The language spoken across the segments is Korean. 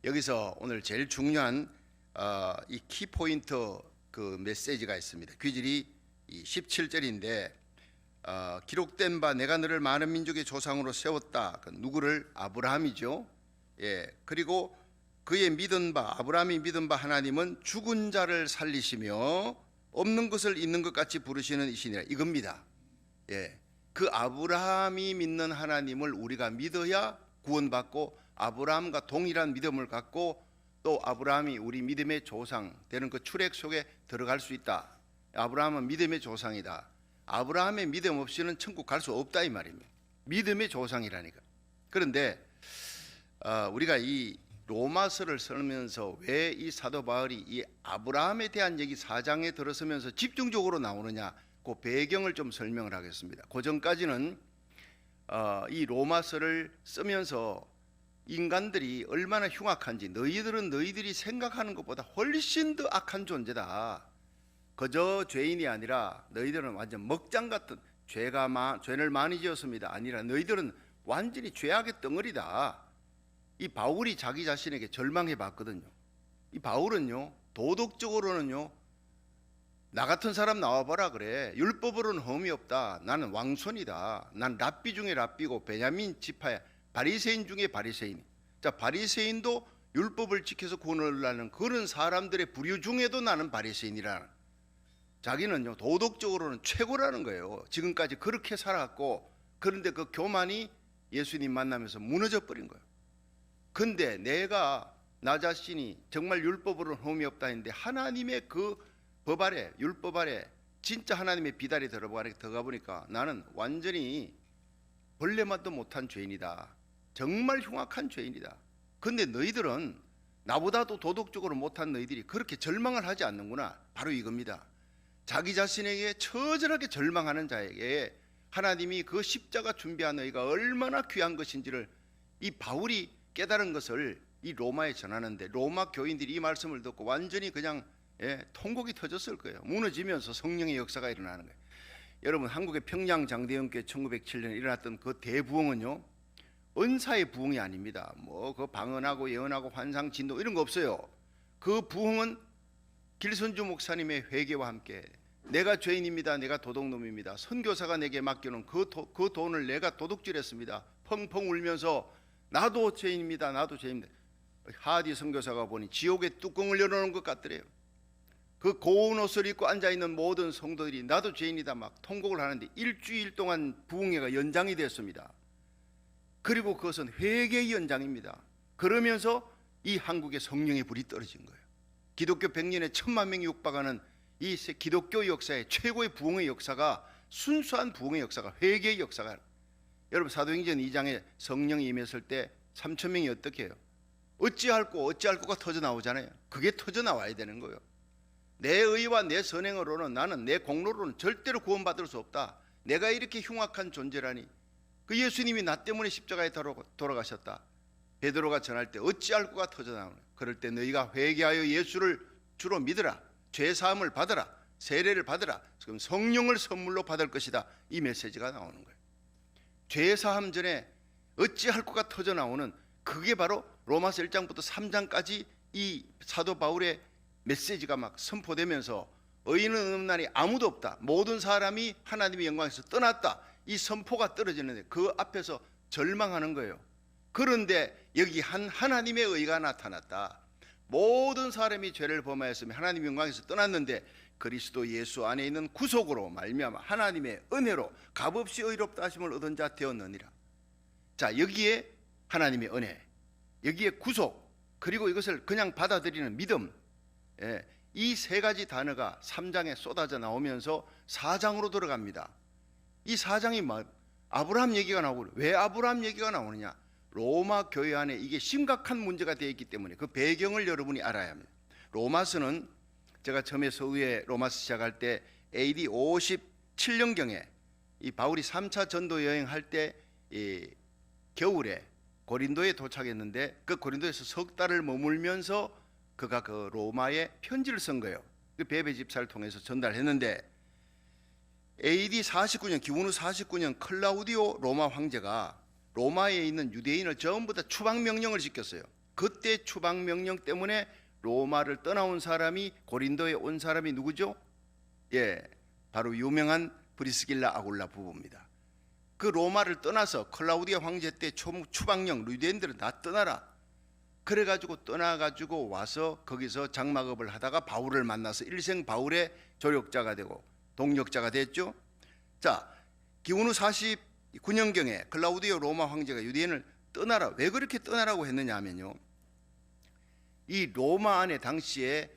여기서 오늘 제일 중요한 이 키포인트 그 메시지가 있습니다. 귀질이 17절인데 기록된 바 내가 너를 많은 민족의 조상으로 세웠다. 그 누구를? 아브라함이죠. 예. 그리고 그의 믿은 바, 아브라함이 믿은 바 하나님은 죽은 자를 살리시며 없는 것을 있는 것 같이 부르시는 이시니라. 이겁니다. 예. 그 아브라함이 믿는 하나님을 우리가 믿어야 구원받고 아브라함과 동일한 믿음을 갖고 또 아브라함이 우리 믿음의 조상 되는 그 출애굽 속에 들어갈 수 있다. 아브라함은 믿음의 조상이다. 아브라함의 믿음 없이는 천국 갈 수 없다 이 말입니다. 믿음의 조상이라니까. 그런데 우리가 이 로마서를 쓰면서 왜 이 사도 바울이 이 아브라함에 대한 얘기 4장에 들어서면서 집중적으로 나오느냐, 그 배경을 좀 설명을 하겠습니다. 그 전까지는 이 로마서를 쓰면서 인간들이 얼마나 흉악한지, 너희들은 너희들이 생각하는 것보다 훨씬 더 악한 존재다. 그저 죄인이 아니라 너희들은 완전 먹장 같은 죄를 많이 지었습니다. 아니라 너희들은 완전히 죄악의 덩어리다. 이 바울이 자기 자신에게 절망해 봤거든요. 이 바울은요, 도덕적으로는요, 나 같은 사람 나와봐라 그래. 율법으로는 흠이 없다. 나는 왕손이다. 난 랍비 중에 랍비고 베냐민 지파야. 바리새인 중에 바리새인. 자, 바리새인도 율법을 지켜서 구원을 하는 그런 사람들의 부류 중에도 나는 바리새인이라는, 자기는요 도덕적으로는 최고라는 거예요. 지금까지 그렇게 살았고, 그런데 그 교만이 예수님 만나면서 무너져 버린 거예요. 근데 내가 나 자신이 정말 율법으로는 흠이 없다 했는데 하나님의 그 법 아래, 율법 아래 진짜 하나님의 비달이 들어가 보니까 나는 완전히 벌레맛도 못한 죄인이다. 정말 흉악한 죄인이다. 근데 너희들은 나보다도 도덕적으로 못한 너희들이 그렇게 절망을 하지 않는구나. 바로 이겁니다. 자기 자신에게 처절하게 절망하는 자에게 하나님이 그 십자가 준비한 너희가 얼마나 귀한 것인지를 이 바울이 깨달은 것을 이 로마에 전하는데, 로마 교인들이 이 말씀을 듣고 완전히 그냥 통곡이 터졌을 거예요. 무너지면서 성령의 역사가 일어나는 거예요. 여러분, 한국의 평양 장대영교회 1907년에 일어났던 그 대부흥은요, 은사의 부흥이 아닙니다. 뭐 그 방언하고 예언하고 환상 진동 이런 거 없어요. 그 부흥은 길선주 목사님의 회개와 함께, 내가 죄인입니다. 내가 도둑놈입니다. 선교사가 내게 맡겨놓은 그 돈을 내가 도둑질했습니다. 펑펑 울면서 나도 죄인입니다. 나도 죄인입니다. 하디 선교사가 보니 지옥의 뚜껑을 열어놓은 것 같더래요. 그 고운 옷을 입고 앉아있는 모든 성도들이 나도 죄인이다 막 통곡을 하는데 일주일 동안 부흥회가 연장이 됐습니다. 그리고 그것은 회개의 연장입니다. 그러면서 이 한국에 성령의 불이 떨어진 거예요. 기독교 100년에 1000만 명이 육박하는 이 기독교 역사의 최고의 부흥의 역사가, 순수한 부흥의 역사가, 회개의 역사가. 여러분, 사도행전 2장에 성령이 임했을 때 3000명이 어떻게 해요? 어찌할 거가 터져 나오잖아요. 그게 터져 나와야 되는 거예요. 내 의와 내 선행으로는, 나는 내 공로로는 절대로 구원받을 수 없다. 내가 이렇게 흉악한 존재라니. 그 예수님이 나 때문에 십자가에 돌아가셨다. 베드로가 전할 때 어찌할 거가 터져 나오는. 그럴 때 너희가 회개하여 예수를 주로 믿으라. 죄 사함을 받으라. 세례를 받으라. 지금 성령을 선물로 받을 것이다. 이 메시지가 나오는 거예요. 죄 사함 전에 어찌할 거가 터져 나오는, 그게 바로 로마서 1장부터 3장까지 이 사도 바울의 메시지가 막 선포되면서 의인은 없는 날이 아무도 없다. 모든 사람이 하나님의 영광에서 떠났다. 이 선포가 떨어지는데 그 앞에서 절망하는 거예요. 그런데 여기 하나님의 의가 나타났다. 모든 사람이 죄를 범하였으며 하나님의 영광에서 떠났는데 그리스도 예수 안에 있는 구속으로 말미암아 하나님의 은혜로 값없이 의롭다 하심을 얻은 자 되었느니라. 자, 여기에 하나님의 은혜, 여기에 구속, 그리고 이것을 그냥 받아들이는 믿음, 이 세 가지 단어가 3장에 쏟아져 나오면서 4장으로 들어갑니다. 이 4장이 아브라함 얘기가 나오고, 왜 아브라함 얘기가 나오느냐? 로마 교회 안에 이게 심각한 문제가 되어 있기 때문에 그 배경을 여러분이 알아야 합니다. 로마서는 제가 처음에 서유에 로마서 시작할 때 AD 57년경에 이 바울이 3차 전도 여행할 때 겨울에 고린도에 도착했는데, 그 고린도에서 석 달을 머물면서 그가 그 로마에 편지를 쓴 거예요. 그 베베 집사를 통해서 전달했는데, AD 49년, 기원 후 49년 클라우디오 로마 황제가 로마에 있는 유대인을 전부 다 추방 명령을 시켰어요. 그때 추방 명령 때문에 로마를 떠나온 사람이, 고린도에 온 사람이 누구죠? 예, 바로 유명한 브리스길라 아굴라 부부입니다. 그 로마를 떠나서 클라우디아 황제 때 추방령, 유대인들은 다 떠나라. 그래가지고 떠나가지고 와서 거기서 장막업을 하다가 바울을 만나서 일생 바울의 조력자가 되고 동력자가 됐죠. 자, 기원후 49년경에 클라우디오 로마 황제가 유대인을 떠나라. 왜 그렇게 떠나라고 했느냐 하면요, 이 로마 안에 당시에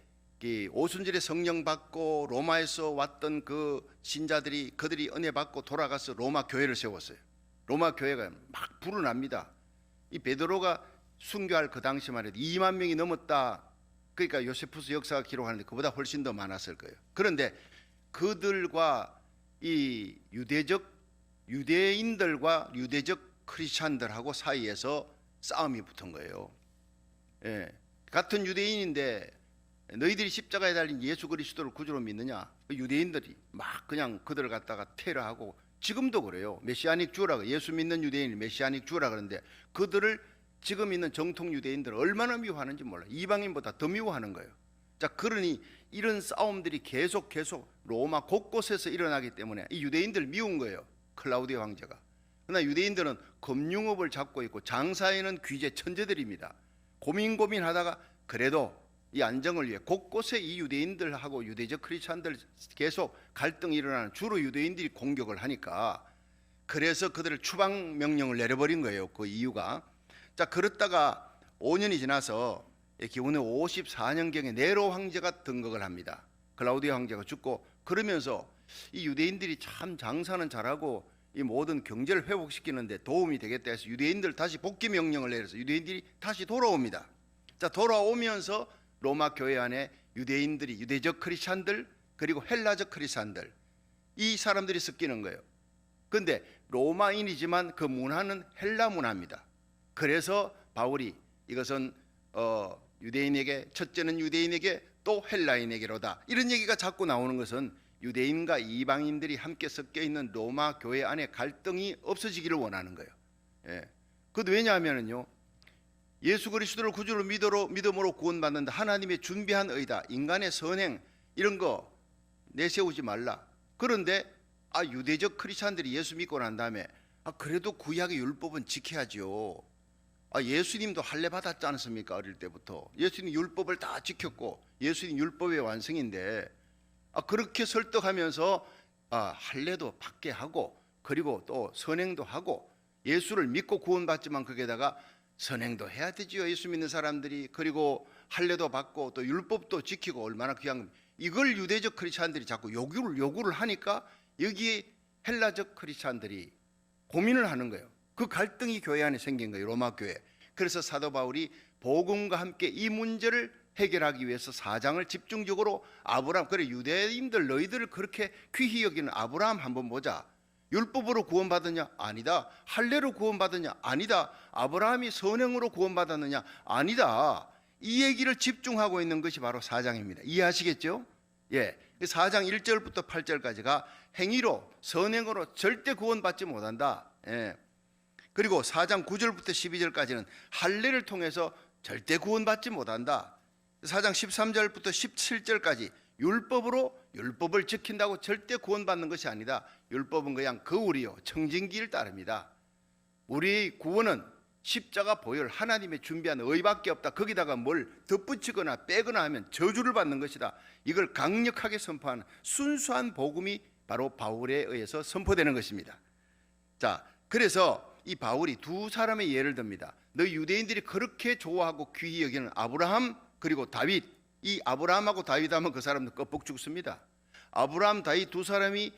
오순절에 성령 받고 로마에서 왔던 그 신자들이, 그들이 은혜 받고 돌아가서 로마 교회를 세웠어요. 로마 교회가 막 불어납니다. 이 베드로가 순교할 그 당시만 해도 2만 명이 넘었다. 그러니까 요세푸스 역사가 기록하는데 그보다 훨씬 더 많았을 거예요. 그런데 그들과 이 유대인들과 유대적 크리스찬들하고 사이에서 싸움이 붙은 거예요. 예, 같은 유대인인데 너희들이 십자가에 달린 예수 그리스도를 구주로 믿느냐? 유대인들이 막 그냥 그들을 갖다가 테러하고, 지금도 그래요. 메시아닉 주라고, 예수 믿는 유대인이 메시아닉 주라 그러는데 그들을 지금 있는 정통 유대인들은 얼마나 미워하는지 몰라요. 이방인보다 더 미워하는 거예요. 자, 그러니 이런 싸움들이 계속 로마 곳곳에서 일어나기 때문에 이 유대인들 미운 거예요, 클라우디오 황제가. 그러나 유대인들은 금융업을 잡고 있고 장사에는 귀재 천재들입니다. 고민하다가 그래도 이 안정을 위해 곳곳에 이 유대인들하고 유대적 크리스찬들 계속 갈등이 일어나는, 주로 유대인들이 공격을 하니까 그래서 그들을 추방 명령을 내려버린 거예요. 그 이유가. 자, 그렇다가 5년이 지나서 기원후 54년경에 네로 황제가 등극을 합니다. 클라우디오 황제가 죽고, 그러면서 이 유대인들이 참 장사는 잘하고 이 모든 경제를 회복시키는데 도움이 되겠다 해서 유대인들 다시 복귀 명령을 내려서 유대인들이 다시 돌아옵니다. 자, 돌아오면서 로마 교회 안에 유대인들이, 유대적 크리스찬들 그리고 헬라적 크리스찬들, 이 사람들이 섞이는 거예요. 그런데 로마인이지만 그 문화는 헬라 문화입니다. 그래서 바울이 이것은 유대인에게, 첫째는 유대인에게 또 헬라인에게로다, 이런 얘기가 자꾸 나오는 것은 유대인과 이방인들이 함께 섞여 있는 로마 교회 안에 갈등이 없어지기를 원하는 거예요. 예. 그것도 왜냐하면요, 예수 그리스도를 구주로 믿음으로 구원받는다, 하나님의 준비한 의다, 인간의 선행 이런 거 내세우지 말라. 그런데 유대적 크리스찬들이 예수 믿고 난 다음에 그래도 구약의 율법은 지켜야지요. 예수님도 할례 받았지 않습니까? 어릴 때부터 예수님 율법을 다 지켰고 예수님 율법의 완성인데, 그렇게 설득하면서 할례도 받게 하고 그리고 또 선행도 하고 예수를 믿고 구원받지만 거기에다가 선행도 해야 되지요, 예수 믿는 사람들이. 그리고 할례도 받고 또 율법도 지키고, 얼마나 귀한, 이걸 유대적 크리스찬들이 자꾸 요구를 하니까 여기에 헬라적 크리스찬들이 고민을 하는 거예요. 그 갈등이 교회 안에 생긴 거예요, 로마 교회. 그래서 사도 바울이 복음과 함께 이 문제를 해결하기 위해서 4장을 집중적으로 아브라함, 그래 유대인들 너희들을 그렇게 귀히 여기는 아브라함 한번 보자. 율법으로 구원받았냐? 아니다. 할례로 구원받았냐? 아니다. 아브라함이 선행으로 구원받았느냐? 아니다. 이 얘기를 집중하고 있는 것이 바로 4장입니다. 이해하시겠죠? 예. 4장 1절부터 8절까지가 행위로, 선행으로 절대 구원받지 못한다. 예. 그리고 4장 9절부터 12절까지는 할례를 통해서 절대 구원받지 못한다. 4장 13절부터 17절까지 율법으로, 율법을 지킨다고 절대 구원받는 것이 아니다. 율법은 그냥 거울이요 청진기를 따릅니다. 우리의 구원은 십자가 보혈, 하나님의 준비한 의밖에 없다. 거기다가 뭘 덧붙이거나 빼거나 하면 저주를 받는 것이다. 이걸 강력하게 선포하는 순수한 복음이 바로 바울에 의해서 선포되는 것입니다. 자, 그래서 이 바울이 두 사람의 예를 듭니다. 너희 유대인들이 그렇게 좋아하고 귀히 여기는 아브라함 그리고 다윗, 이 아브라함하고 다윗하면 그 사람들 껍벅 죽습니다. 아브라함, 다윗 두 사람이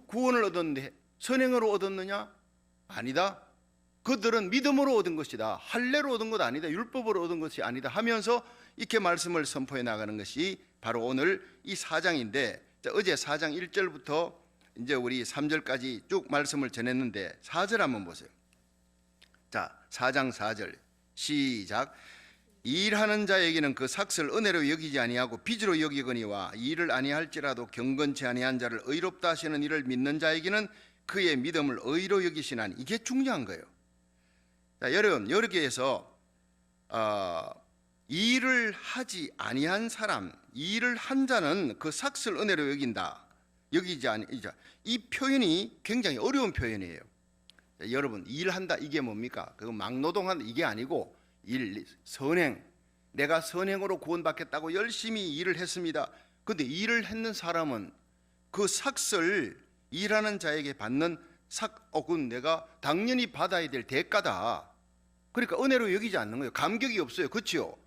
구원을 얻었는데 선행으로 얻었느냐? 아니다. 그들은 믿음으로 얻은 것이다. 할례로 얻은 것 아니다. 율법으로 얻은 것이 아니다 하면서 이렇게 말씀을 선포해 나가는 것이 바로 오늘 이 4장인데, 어제 4장 1절부터 이제 우리 3절까지 쭉 말씀을 전했는데 4절 한번 보세요. 자, 4장 4절 시작. 일하는 자에게는 그 삭을 은혜로 여기지 아니하고 빚으로 여기거니와 일을 아니할지라도 경건치 아니한 자를 의롭다 하시는 이를 믿는 자에게는 그의 믿음을 의로 여기시나니. 이게 중요한 거예요. 자, 여러분, 여기에서 일을 하지 아니한 사람, 일을 한 자는 그 삭슬 은혜로 여긴다. 여기지 아니자. 이 표현이 굉장히 어려운 표현이에요. 자, 여러분, 일한다 이게 뭡니까? 그거 막노동한다 이게 아니고 선행. 내가 선행으로 구원받겠다고 열심히 일을 했습니다. 근데 일을 했는 사람은 그 삭슬 일하는 자에게 받는 그건 내가 당연히 받아야 될 대가다. 그러니까 은혜로 여기지 않는 거예요. 감격이 없어요. 그렇죠?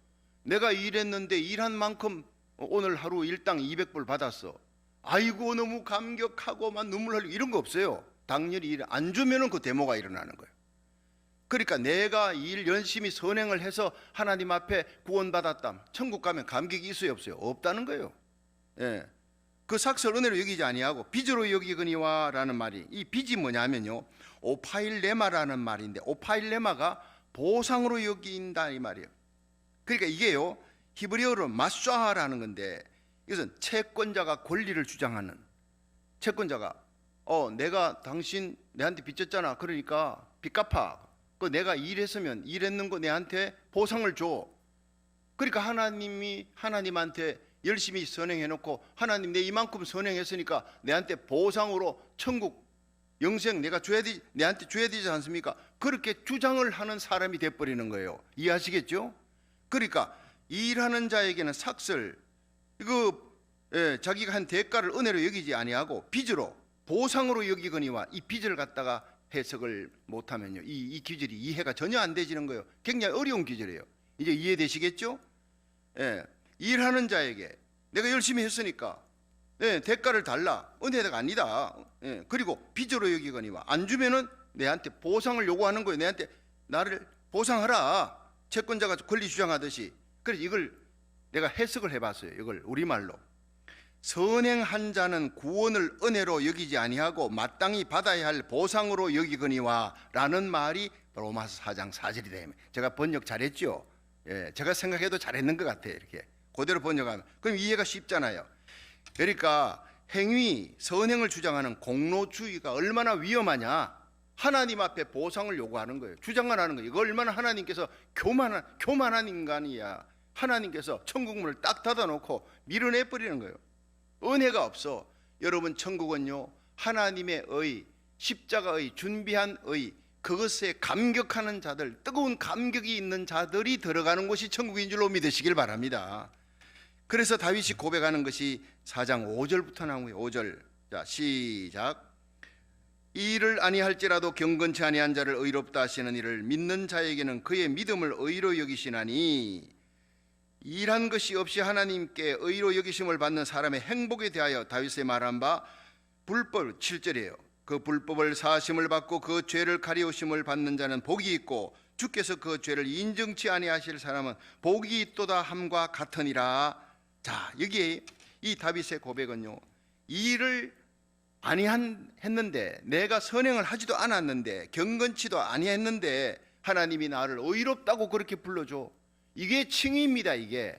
내가 일했는데 일한 만큼 오늘 하루 일당 200불 받았어. 아이고 너무 감격하고 막 눈물 흘리고 이런 거 없어요. 당연히 일 안 주면은 그 데모가 일어나는 거예요. 그러니까 내가 일 열심히 선행을 해서 하나님 앞에 구원받았다. 천국 가면 감격이 있어요, 없어요? 없다는 거예요. 예. 그 삭슬 은혜로 여기지 아니하고 빚으로 여기거니와라는 말이, 이 빚이 뭐냐면요, 오파일레마라는 말인데, 오파일레마가 보상으로 여긴다 이 말이에요. 그러니까 이게요, 히브리어로 마쏴라는 건데, 이것은 채권자가 권리를 주장하는, 채권자가 내가 당신 내한테 빚졌잖아. 그러니까 빚 갚아. 그 내가 일했으면 일했는 거 내한테 보상을 줘. 그러니까 하나님이 하나님한테 열심히 선행해놓고, 하나님 내 이만큼 선행했으니까 내한테 보상으로 천국 영생 내한테 줘야 되지 않습니까? 그렇게 주장을 하는 사람이 돼버리는 거예요. 이해하시겠죠? 그러니까 일하는 자에게는 삭슬, 자기가 한 대가를 은혜로 여기지 아니하고 빚으로 보상으로 여기거니와, 이 빚을 갖다가 해석을 못하면요, 이 기절이 이해가 전혀 안 되지는 거예요. 굉장히 어려운 기절이에요. 이제 이해되시겠죠? 예, 일하는 자에게 내가 열심히 했으니까 대가를 달라. 은혜가 아니다. 예, 그리고 빚으로 여기거니와, 안 주면은 내한테 보상을 요구하는 거예요. 내한테 나를 보상하라. 채권자가 권리 주장하듯이. 그래서 이걸 내가 해석을 해봤어요. 이걸 우리말로. 선행한 자는 구원을 은혜로 여기지 아니하고 마땅히 받아야 할 보상으로 여기거니와 라는 말이 로마서 4장 4절이 되면, 제가 번역 잘했죠? 예, 제가 생각해도 잘했는 것 같아요. 이렇게 그대로 번역하면 그럼 이해가 쉽잖아요. 그러니까 행위, 선행을 주장하는 공로주의가 얼마나 위험하냐. 하나님 앞에 보상을 요구하는 거예요. 주장을 하는 거예요. 이거 얼마나 하나님께서 교만한 인간이야. 하나님께서 천국 문을 딱 닫아놓고 밀어내버리는 거예요. 은혜가 없어. 여러분, 천국은요, 하나님의 의, 십자가의 준비한 의, 그것에 감격하는 자들, 뜨거운 감격이 있는 자들이 들어가는 곳이 천국인 줄로 믿으시길 바랍니다. 그래서 다윗이 고백하는 것이 4장 5절부터 나온 거예요. 5절. 자, 시작. 이 일을 아니할지라도 경건치 아니한 자를 의롭다 하시는 이를 믿는 자에게는 그의 믿음을 의로 여기시나니, 일한 것이 없이 하나님께 의로 여기심을 받는 사람의 행복에 대하여 다윗의 말한 바 불법 7절이에요. 그 불법을 사하심을 받고 그 죄를 가리우심을 받는 자는 복이 있고 주께서 그 죄를 인정치 아니하실 사람은 복이 있도다 함과 같으니라. 자, 여기에 이 다윗의 고백은요, 일을 했는데, 내가 선행을 하지도 않았는데, 경건치도 아니했는데 하나님이 나를 의롭다고 그렇게 불러줘. 이게 칭의입니다. 이게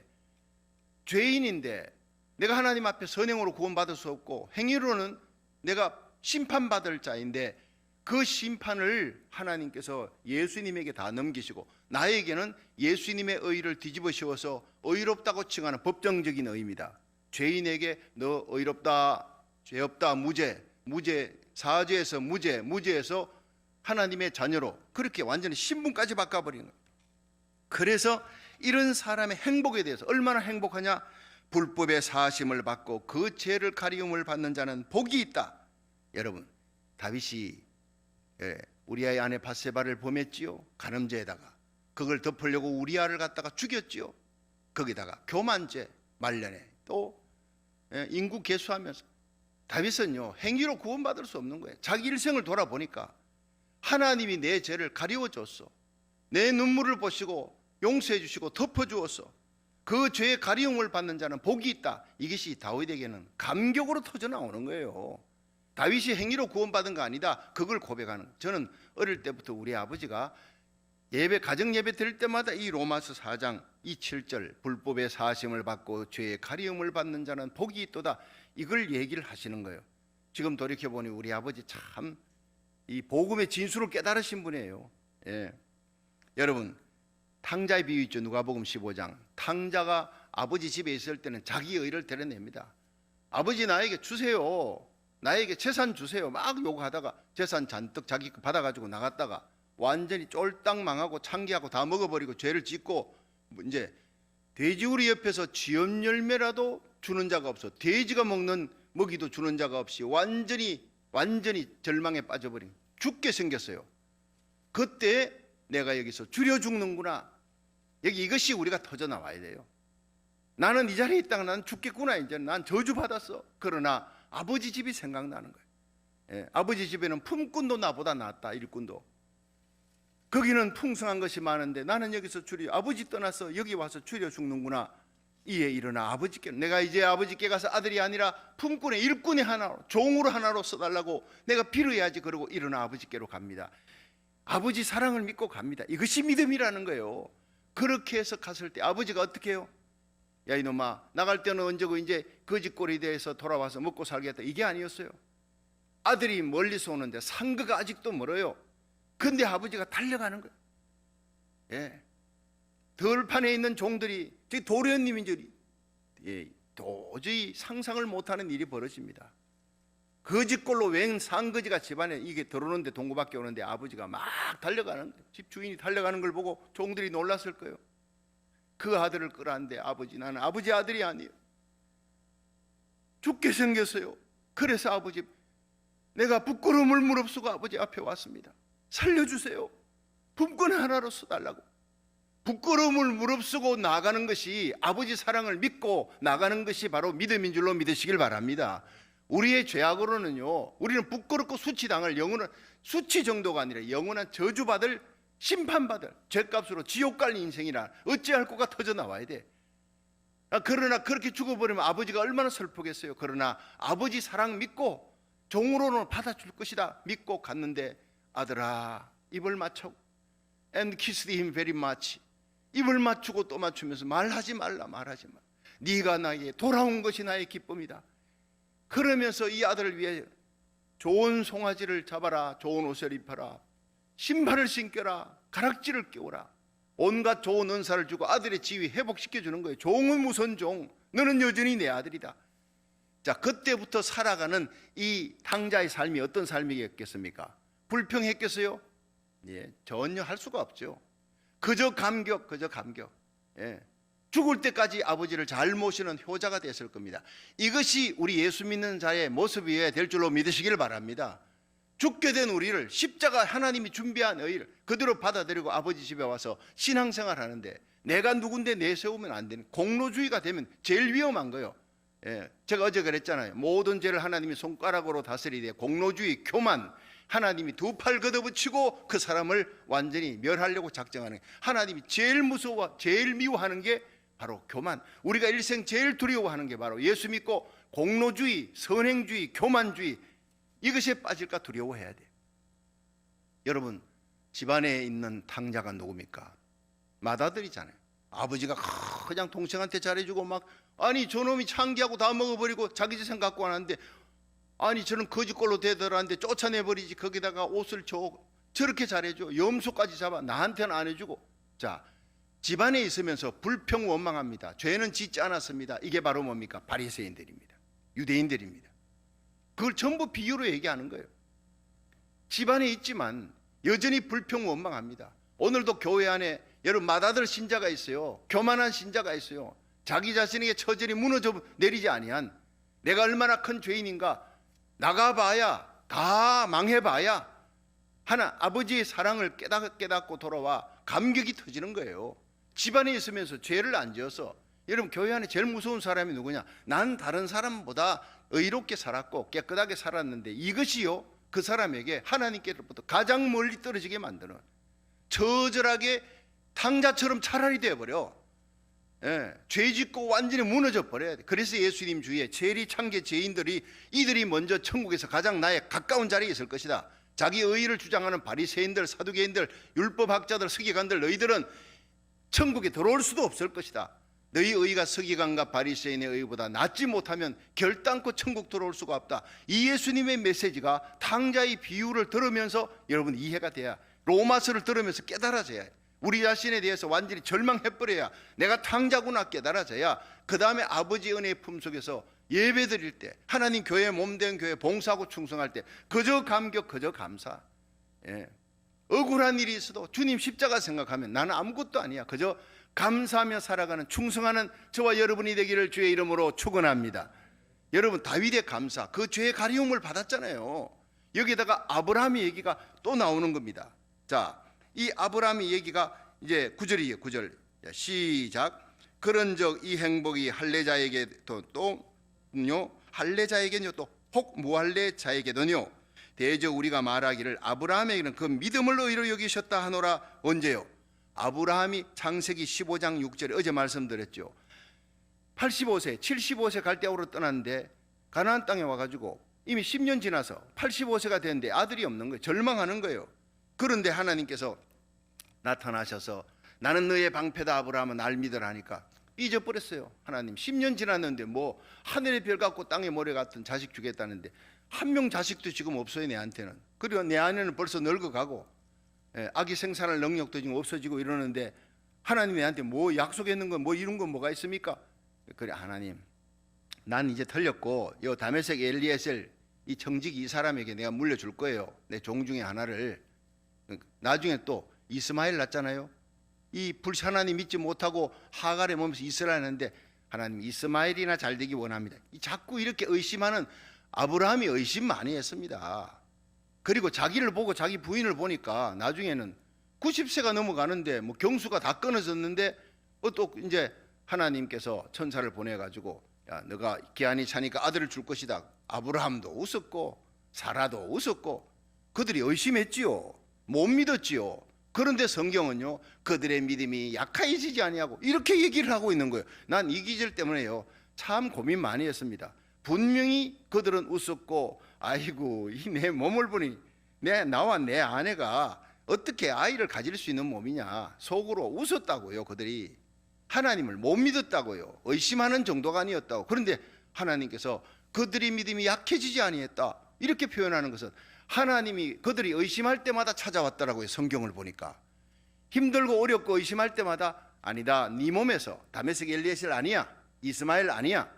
죄인인데 내가 하나님 앞에 선행으로 구원받을 수 없고 행위로는 내가 심판받을 자인데, 그 심판을 하나님께서 예수님에게 다 넘기시고 나에게는 예수님의 의를 뒤집어 씌워서 의롭다고 칭하는 법정적인 의입니다. 죄인에게 너 의롭다, 죄 없다, 무죄, 사죄에서 무죄, 무죄에서 하나님의 자녀로, 그렇게 완전히 신분까지 바꿔버리는 거예요. 그래서 이런 사람의 행복에 대해서 얼마나 행복하냐. 불법의 사하심을 받고 그 죄를 가리움을 받는 자는 복이 있다. 여러분, 다윗이 우리아의 아내 밧세바를 범했지요. 간음죄에다가 그걸 덮으려고 우리아를 갖다가 죽였지요. 거기다가 교만죄 말년에 또 인구 개수하면서. 다윗은요, 행위로 구원받을 수 없는 거예요. 자기 일생을 돌아보니까 하나님이 내 죄를 가리워줬어. 내 눈물을 보시고 용서해 주시고 덮어주었어. 그 죄의 가리움을 받는 자는 복이 있다. 이것이 다윗에게는 감격으로 터져 나오는 거예요. 다윗이 행위로 구원받은 거 아니다. 그걸 고백하는. 저는 어릴 때부터 우리 아버지가 가정 예배 드릴 때마다 이 로마서 4장 이 7절 불법의 사하심을 받고 죄의 가리움을 받는 자는 복이 있도다, 이걸 얘기를 하시는 거예요. 지금 돌이켜보니 우리 아버지 참 이 복음의 진수를 깨달으신 분이에요. 예. 여러분, 탕자의 비유 있죠. 누가복음 15장. 탕자가 아버지 집에 있을 때는 자기 의를 드러냅니다. 아버지 나에게 주세요. 나에게 재산 주세요. 막 요구하다가 재산 잔뜩 자기 거 받아가지고 나갔다가 완전히 쫄딱 망하고 창기하고 다 먹어버리고 죄를 짓고 이제 돼지우리 옆에서 쥐염 열매라도 주는 자가 없어. 돼지가 먹는 먹이도 주는 자가 없이 완전히 절망에 빠져버린 죽게 생겼어요. 그때 내가 여기서 줄여 죽는구나. 여기 이것이 우리가 터져 나와야 돼요. 나는 이 자리에 있다가 난 죽겠구나. 이제 난 저주받았어. 그러나 아버지 집이 생각나는 거예요. 예, 아버지 집에는 품꾼도 나보다 낫다. 일꾼도. 거기는 풍성한 것이 많은데 나는 여기서 아버지 떠나서 여기 와서 줄여 죽는구나. 이에 일어나 아버지께, 내가 이제 아버지께 가서 아들이 아니라 품꾼의 일꾼의 하나로, 종으로 하나로 써달라고 내가 빌어야지. 그러고 일어나 아버지께로 갑니다. 아버지 사랑을 믿고 갑니다. 이것이 믿음이라는 거예요. 그렇게 해서 갔을 때 아버지가 어떻게 해요? 야 이놈아, 나갈 때는 언제고 이제 거짓골이 돼서 돌아와서 먹고 살겠다, 이게 아니었어요. 아들이 멀리서 오는데 상거가 아직도 멀어요. 근데 아버지가 달려가는 거예요. 예. 들판에 있는 종들이, 저기 도련님인 줄, 예, 도저히 상상을 못하는 일이 벌어집니다. 거짓골로 웬 상거지가 집안에 이게 들어오는데 동구밖에 오는데 아버지가 막 달려가는 거예요. 집 주인이 달려가는 걸 보고 종들이 놀랐을 거예요. 그 아들을 끌어안는데 아버지, 나는 아버지 아들이 아니에요. 죽게 생겼어요. 그래서 아버지, 내가 부끄러움을 무릅쓰고 아버지 앞에 왔습니다. 살려주세요. 품꾼 하나로 써달라고. 부끄러움을 무릅쓰고 나가는 것이, 아버지 사랑을 믿고 나가는 것이 바로 믿음인 줄로 믿으시길 바랍니다. 우리의 죄악으로는요, 우리는 부끄럽고 수치당할, 영원한 수치 정도가 아니라 영원한 저주받을, 심판받을 죄값으로 지옥 갈 인생이라 어찌할 거가 터져 나와야 돼. 그러나 그렇게 죽어버리면 아버지가 얼마나 슬프겠어요. 그러나 아버지 사랑 믿고 종으로는 받아줄 것이다 믿고 갔는데, 아들아 입을 맞추고 and kissed him very much. 입을 맞추고 또 맞추면서 말하지 말라. 네가 나에게 돌아온 것이 나의 기쁨이다. 그러면서 이 아들을 위해 좋은 송아지를 잡아라, 좋은 옷을 입혀라, 신발을 신겨라, 가락지를 끼워라, 온갖 좋은 은사를 주고 아들의 지위 회복시켜주는 거예요. 종은 무슨 종, 너는 여전히 내 아들이다. 자, 그때부터 살아가는 이 탕자의 삶이 어떤 삶이겠습니까? 불평했겠어요? 예, 전혀 할 수가 없죠. 그저 감격. 예. 죽을 때까지 아버지를 잘 모시는 효자가 됐을 겁니다. 이것이 우리 예수 믿는 자의 모습이어야 될 줄로 믿으시길 바랍니다. 죽게 된 우리를, 십자가 하나님이 준비한 의를 그대로 받아들이고 아버지 집에 와서 신앙생활 하는데, 내가 누군데 내세우면 안 되는 공로주의가 되면 제일 위험한 거예요. 예, 제가 어제 그랬잖아요. 모든 죄를 하나님이 손가락으로 다스리되 공로주의, 교만, 하나님이 두 팔 걷어붙이고 그 사람을 완전히 멸하려고 작정하는, 하나님이 제일 무서워, 제일 미워하는 게 바로 교만. 우리가 일생 제일 두려워하는 게 바로 예수 믿고 공로주의, 선행주의, 교만주의, 이것에 빠질까 두려워해야 돼요. 여러분, 집안에 있는 탕자가 누굽니까? 맏아들이잖아요. 아버지가 그냥 동생한테 잘해주고 막, 아니 저놈이 창기하고 다 먹어버리고 자기 재산 갖고 왔는데, 아니 저는 거짓골로 대들었는데 쫓아내버리지, 거기다가 옷을 줘, 저렇게 잘해줘, 염소까지 잡아, 나한테는 안 해주고. 자, 집안에 있으면서 불평 원망합니다. 죄는 짓지 않았습니다. 이게 바로 뭡니까? 바리새인들입니다. 유대인들입니다. 그걸 전부 비유로 얘기하는 거예요. 집안에 있지만 여전히 불평 원망합니다. 오늘도 교회 안에 여러분 맏아들 신자가 있어요. 교만한 신자가 있어요. 자기 자신에게 처절히 무너져 내리지 아니한, 내가 얼마나 큰 죄인인가, 나가봐야, 다 망해봐야 하나 아버지의 사랑을 깨닫고 돌아와 감격이 터지는 거예요. 집안에 있으면서 죄를 안 지어서. 여러분, 교회 안에 제일 무서운 사람이 누구냐? 난 다른 사람보다 의롭게 살았고 깨끗하게 살았는데, 이것이요 그 사람에게 하나님께로부터 가장 멀리 떨어지게 만드는, 처절하게 탕자처럼 차라리 되어버려. 예, 죄 짓고 완전히 무너져 버려야 돼. 그래서 예수님 주위에 재리 창계 죄인들이, 이들이 먼저 천국에서 가장 나의 가까운 자리에 있을 것이다. 자기 의의를 주장하는 바리새인들, 사두개인들, 율법학자들, 서기관들, 너희들은 천국에 들어올 수도 없을 것이다. 너희 의의가 서기관과 바리새인의 의의보다 낫지 못하면 결단코 천국 들어올 수가 없다. 이 예수님의 메시지가 탕자의 비유를 들으면서 여러분 이해가 돼야, 로마서를 들으면서 깨달아져야 해. 우리 자신에 대해서 완전히 절망해버려야, 내가 탕자구나 깨달아져야 그 다음에 아버지 은혜의 품속에서 예배 드릴 때, 하나님 교회 몸된 교회 봉사하고 충성할 때 그저 감격, 그저 감사. 억울한 일이 있어도 주님 십자가 생각하면 나는 아무것도 아니야, 그저 감사하며 살아가는 충성하는 저와 여러분이 되기를 주의 이름으로 축원합니다. 여러분, 다윗의 감사, 그 죄의 가리움을 받았잖아요. 여기다가 아브라함의 얘기가 또 나오는 겁니다. 자, 이 아브라함의 얘기가 이제 9절이에요. 9절 시작. 그런즉 이 행복이 할례자에게도 또요, 할례자에게는요, 또 혹 무할례자에게도요, 대저 우리가 말하기를 아브라함에게는 그 믿음을 의로 여기셨다 하노라. 언제요? 아브라함이 창세기 15장 6절에 어제 말씀드렸죠. 85세, 75세 갈대아우로 떠났는데 가나안 땅에 와가지고 이미 10년 지나서 85세가 됐는데 아들이 없는 거예요. 절망하는 거예요. 그런데 하나님께서 나타나셔서 나는 너의 방패다 아브라함은 날 믿으라 하니까 삐져버렸어요. 하나님 10년 지났는데 뭐 하늘의 별 같고 땅의 모래 같은 자식 주겠다는데 한 명 자식도 지금 없어요, 내한테는. 그리고 내 아내는 벌써 늙어가고 아기 생산할 능력도 지금 없어지고 이러는데 하나님이 내한테 뭐 약속했는 건 뭐 이런 건 뭐가 있습니까? 그래, 하나님 난 이제 털렸고 요 다메섹 엘리에셀 이 청직 이 사람에게 내가 물려줄 거예요. 내 종 중에 하나를. 나중에 또 이스마엘 낳잖아요. 이 하나님 믿지 못하고 하갈의 몸에서 이스라엘 하는데 하나님 이스마엘이나 잘 되기 원합니다. 자꾸 이렇게 의심하는 아브라함이 의심 많이 했습니다. 그리고 자기를 보고 자기 부인을 보니까 나중에는 90세가 넘어가는데 뭐 경수가 다 끊어졌는데 또 이제 하나님께서 천사를 보내가지고 야, 너가 기한이 차니까 아들을 줄 것이다. 아브라함도 웃었고 사라도 웃었고 그들이 의심했지요. 못 믿었지요. 그런데 성경은요, 그들의 믿음이 약해지지 아니하고 이렇게 얘기를 하고 있는 거예요. 난 이 기절 때문에요, 참 고민 많이 했습니다. 분명히 그들은 웃었고 아이고 이 내 몸을 보니 나와 내 아내가 어떻게 아이를 가질 수 있는 몸이냐 속으로 웃었다고요. 그들이 하나님을 못 믿었다고요. 의심하는 정도가 아니었다고. 그런데 하나님께서 그들이 믿음이 약해지지 아니했다 이렇게 표현하는 것은 하나님이 그들이 의심할 때마다 찾아왔더라고요. 성경을 보니까 힘들고 어렵고 의심할 때마다 아니다, 네 몸에서 다메섹 엘리에셀 아니야, 이스마엘 아니야,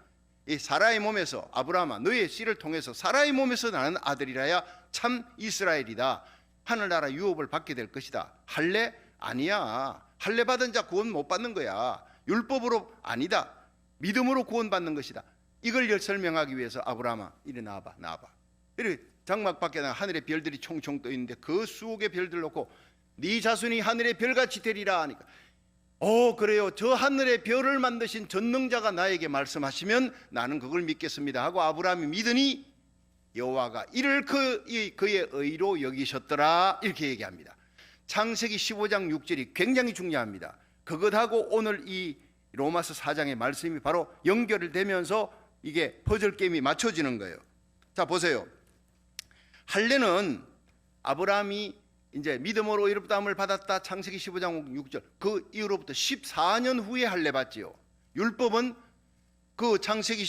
이 사라의 몸에서 아브라함아 너의 씨를 통해서 사라의 몸에서 나는 아들이라야 참 이스라엘이다. 하늘나라 유업을 받게 될 것이다. 할례 아니야. 할례 받은 자 구원 못 받는 거야. 율법으로 아니다. 믿음으로 구원받는 것이다. 이걸 설명하기 위해서 아브라함아 이리 나와봐, 나와봐. 이렇게 장막 밖에 하늘의 별들이 총총 떠 있는데 그 수억의 별들 놓고 네 자손이 하늘의 별같이 되리라 하니까 그래요. 저 하늘의 별을 만드신 전능자가 나에게 말씀하시면 나는 그걸 믿겠습니다 하고 아브라함이 믿으니 여호와가 이를 그의 의로 여기셨더라 이렇게 얘기합니다. 창세기 15장 6절이 굉장히 중요합니다. 그것하고 오늘 이 로마서 4장의 말씀이 바로 연결되면서 이게 퍼즐 게임이 맞춰지는 거예요. 자 보세요. 할례는 아브라함이 이제 믿음으로 의롭다함을 받았다. 창세기 15장 6절. 그 이후로부터 14년 후에 할례 받지요. 율법은 그 창세기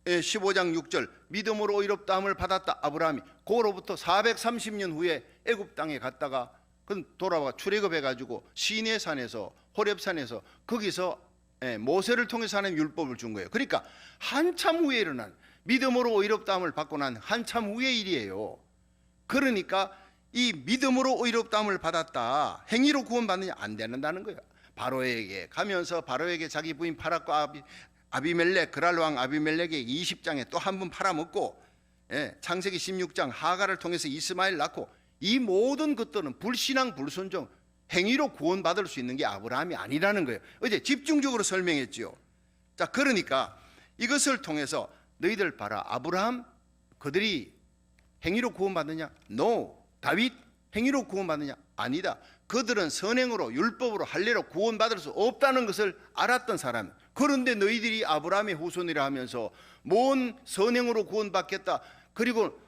15장 6절 믿음으로 의롭다함을 받았다. 아브라함이 그로부터 430년 후에 애굽 땅에 갔다가 돌아와 출애굽해 가지고 시내 산에서 호렙산에서 거기서 모세를 통해서 하는 율법을 준 거예요. 그러니까 한참 후에 일어난 믿음으로 의롭다함을 받고 난 한참 후의 일이에요. 그러니까 이 믿음으로 의롭다함을 받았다 행위로 구원받느냐 안 된다는 거예요. 바로에게 가면서 바로에게 자기 부인 바락과 아비멜렉 그랄 왕 아비멜렉에게 20장에 또 한 번 팔아먹고 창세기 16장 하갈을 통해서 이스마엘 낳고 이 모든 것들은 불신앙 불순종 행위로 구원받을 수 있는 게 아브라함이 아니라는 거예요. 어제 집중적으로 설명했지요. 자 그러니까 이것을 통해서 너희들 봐라, 아브라함 그들이 행위로 구원받느냐? No. 다윗 행위로 구원받느냐? 아니다. 그들은 선행으로 율법으로 할례로 구원받을 수 없다는 것을 알았던 사람. 그런데 너희들이 아브라함의 후손이라 하면서 뭔 선행으로 구원받겠다, 그리고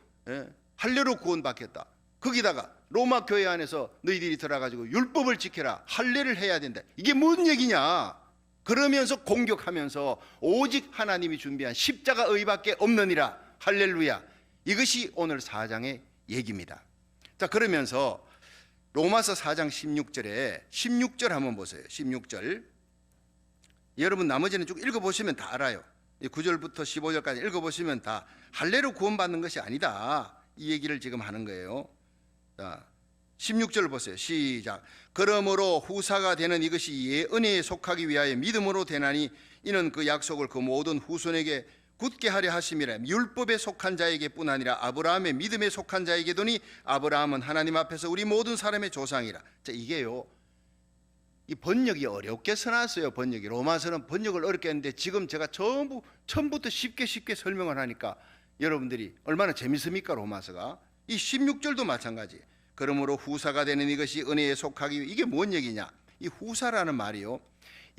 할례로 구원받겠다, 거기다가 로마 교회 안에서 너희들이 들어가지고 율법을 지켜라, 할례를 해야 된다, 이게 무슨 얘기냐? 그러면서 공격하면서 오직 하나님이 준비한 십자가 의밖에 없느니라. 할렐루야. 이것이 오늘 4장의 얘기입니다. 자 그러면서 로마서 4장 16절 한번 보세요. 16절. 여러분 나머지는 쭉 읽어보시면 다 알아요. 9절부터 15절까지 읽어보시면 다 할례로 구원받는 것이 아니다, 이 얘기를 지금 하는 거예요. 자, 16절 보세요. 시작. 그러므로 후사가 되는 이것이 은혜에 속하기 위하여 믿음으로 되나니 이는 그 약속을 그 모든 후손에게 굳게 하려 하심이라. 율법에 속한 자에게뿐 아니라 아브라함의 믿음에 속한 자에게도니 아브라함은 하나님 앞에서 우리 모든 사람의 조상이라. 자, 이게요, 이 번역이 어렵게 써놨어요. 번역이, 로마서는 번역을 어렵게 했는데 지금 제가 처음부터 쉽게 설명을 하니까 여러분들이 얼마나 재밌습니까? 로마서가 이 16절도 마찬가지. 그러므로 후사가 되는 이것이 은혜에 속하기 위해. 이게 뭔 얘기냐? 이 후사라는 말이요,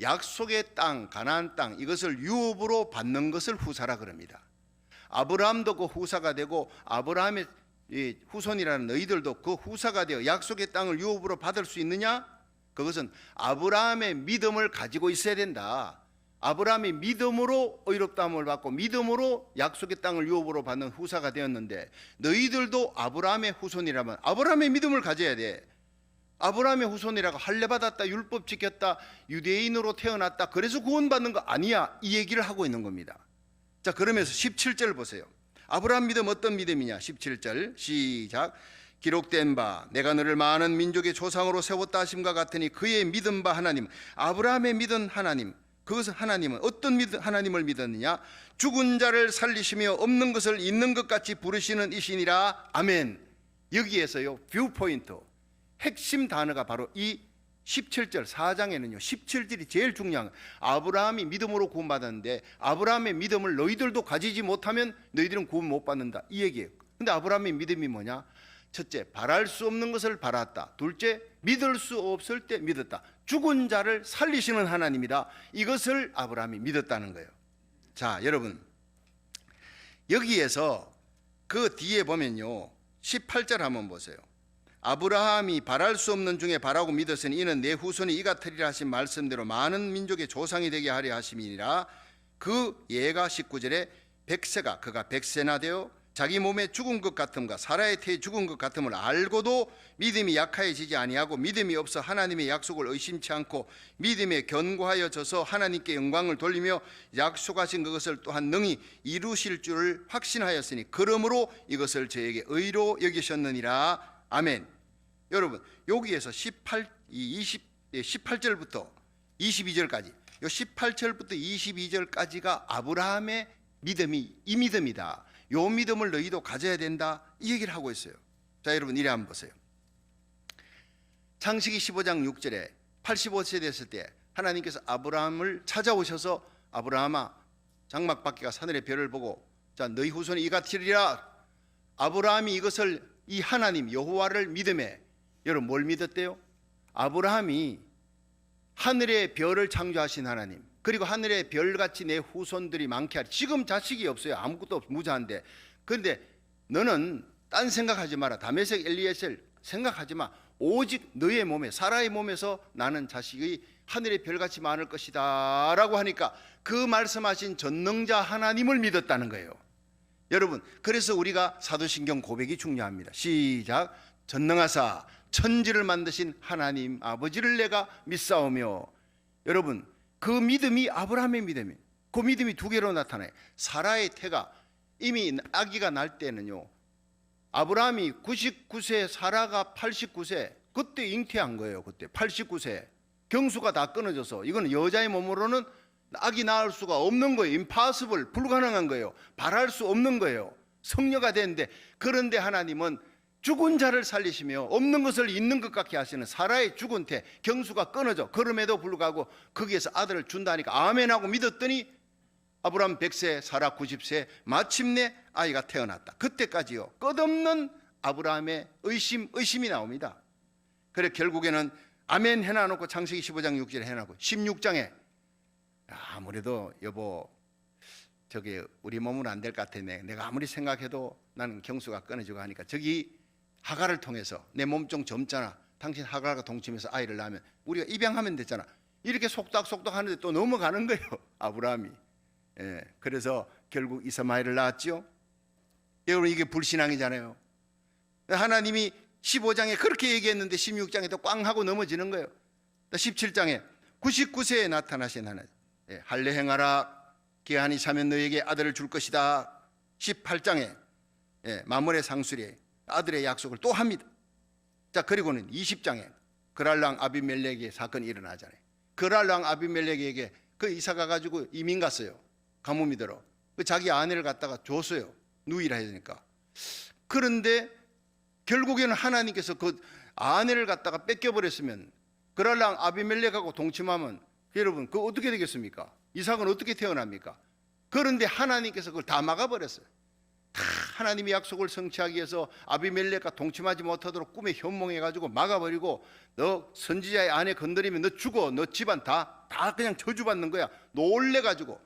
약속의 땅, 가나안 땅, 이것을 유업으로 받는 것을 후사라 그럽니다. 아브라함도 그 후사가 되고 아브라함의 후손이라는 너희들도 그 후사가 되어 약속의 땅을 유업으로 받을 수 있느냐? 그것은 아브라함의 믿음을 가지고 있어야 된다. 아브라함이 믿음으로 의롭다함을 받고 믿음으로 약속의 땅을 유업으로 받는 후사가 되었는데, 너희들도 아브라함의 후손이라면 아브라함의 믿음을 가져야 돼. 아브라함의 후손이라고 할례 받았다, 율법 지켰다, 유대인으로 태어났다, 그래서 구원받는 거 아니야, 이 얘기를 하고 있는 겁니다. 자, 그러면서 17절 보세요. 아브라함 믿음 어떤 믿음이냐? 17절 시작. 기록된 바 내가 너를 많은 민족의 조상으로 세웠다 하심과 같으니 그의 믿은 바 하나님, 아브라함의 믿은 하나님, 그것은 하나님은 어떤 하나님을 믿었느냐? 죽은 자를 살리시며 없는 것을 있는 것 같이 부르시는 이시니라. 아멘. 여기에서요, 뷰포인트, 핵심 단어가 바로 이 17절, 4장에는요 17절이 제일 중요한 거예요. 아브라함이 믿음으로 구원받았는데 아브라함의 믿음을 너희들도 가지지 못하면 너희들은 구원 못 받는다, 이 얘기예요. 근데 아브라함의 믿음이 뭐냐? 첫째, 바랄 수 없는 것을 바랐다. 둘째, 믿을 수 없을 때 믿었다. 죽은 자를 살리시는 하나님이다, 이것을 아브라함이 믿었다는 거예요. 자, 여러분, 여기에서 그 뒤에 보면요 18절 한번 보세요. 아브라함이 바랄 수 없는 중에 바라고 믿었으니 이는 내 후손이 이 같으리라 하신 말씀대로 많은 민족의 조상이 되게 하려 하심이니라. 그 예가 19절에 백세가 그가 백세나 되어 자기 몸에 죽은 것 같음과 사라의 태에 죽은 것 같음을 알고도 믿음이 약하여지지 아니하고 믿음이 없어 하나님의 약속을 의심치 않고 믿음에 견고하여 져서 하나님께 영광을 돌리며 약속하신 그것을 또한 능히 이루실 줄을 확신하였으니 그러므로 이것을 저에게 의로 여기셨느니라. 아멘. 여러분, 여기에서 18절부터 22절까지, 요 18절부터 22절까지가 아브라함의 믿음이 이 믿음이다, 요 믿음을 너희도 가져야 된다, 이 얘기를 하고 있어요. 자, 여러분 이래 한번 보세요. 창세기 15장 6절에 85세 됐을 때 하나님께서 아브라함을 찾아오셔서 아브라함아, 장막 밖에 가서 하늘의 별을 보고 자, 너희 후손이 이같으리라. 아브라함이 이것을, 이 하나님 여호와를 믿음에, 여러분 뭘 믿었대요? 아브라함이 하늘의 별을 창조하신 하나님, 그리고 하늘의 별같이 내 후손들이 많게 하리. 지금 자식이 없어요. 아무것도 없어, 무자한데. 그런데 너는 딴 생각하지 마라. 다메섹 엘리에셀 생각하지 마. 오직 너의 몸에, 사라의 몸에서 나는 자식이 하늘의 별같이 많을 것이다 라고 하니까 그 말씀하신 전능자 하나님을 믿었다는 거예요. 여러분, 그래서 우리가 사도신경 고백이 중요합니다. 시작. 전능하사 천지를 만드신 하나님 아버지를 내가 믿사오며. 여러분, 그 믿음이 아브라함의 믿음이에요. 그 믿음이 두 개로 나타나요. 사라의 태가 이미 아기가 날 때는요, 아브라함이 99세, 사라가 89세, 그때 잉태한 거예요. 그때 89세, 경수가 다 끊어져서 이거는 여자의 몸으로는 아기 낳을 수가 없는 거예요. 임파서블, 불가능한 거예요. 바랄 수 없는 거예요. 성녀가 됐는데, 그런데 하나님은 죽은 자를 살리시며 없는 것을 있는 것 같게 하시는 사라의 죽은 태, 경수가 끊어져. 그럼에도 불구하고 거기에서 아들을 준다니까 아멘하고 믿었더니 아브라함 100세, 사라 90세, 마침내 아이가 태어났다. 그때까지요, 끝없는 아브라함의 의심이 나옵니다. 그래 결국에는 아멘 해놔놓고 창세기 15장 6절에 해놔고 16장에 아무래도 여보 저기 우리 몸은 안 될 것 같아. 내가 아무리 생각해도 나는 경수가 끊어지고 하니까 저기 하갈을 통해서 내 몸 좀 젊잖아. 당신 하갈과 동침해서 아이를 낳으면 우리가 입양하면 됐잖아. 이렇게 속닥속닥 하는데 또 넘어가는 거예요, 아브라함이. 예, 그래서 결국 이스마엘을 낳았죠. 여러분, 이게 불신앙이잖아요. 하나님이 15장에 그렇게 얘기했는데 16장에 또 꽝 하고 넘어지는 거예요. 또 17장에 99세에 나타나신 하나님, 할례 행하라, 기한이 차면 너에게 아들을 줄 것이다. 18장에 마물의 상술에 아들의 약속을 또 합니다. 자, 그리고는 20장에 그랄랑 아비멜렉의 사건이 일어나잖아요. 그랄랑 아비멜렉에게 그 이사 가가지고 이민 갔어요. 가뭄이 들어. 그 자기 아내를 갖다가 줬어요. 누이라 해니까. 그런데 결국에는 하나님께서 그 아내를 갖다가 뺏겨버렸으면, 그랄랑 아비멜렉하고 동침하면 여러분 그 어떻게 되겠습니까? 이삭은 어떻게 태어납니까? 그런데 하나님께서 그걸 다 막아버렸어요. 다 하나님의 약속을 성취하기 위해서 아비멜렉과 동침하지 못하도록 꿈에 현몽해가지고 막아버리고, 너 선지자의 아내 건드리면 너 죽어, 너 집안 다 그냥 저주받는 거야. 놀래가지고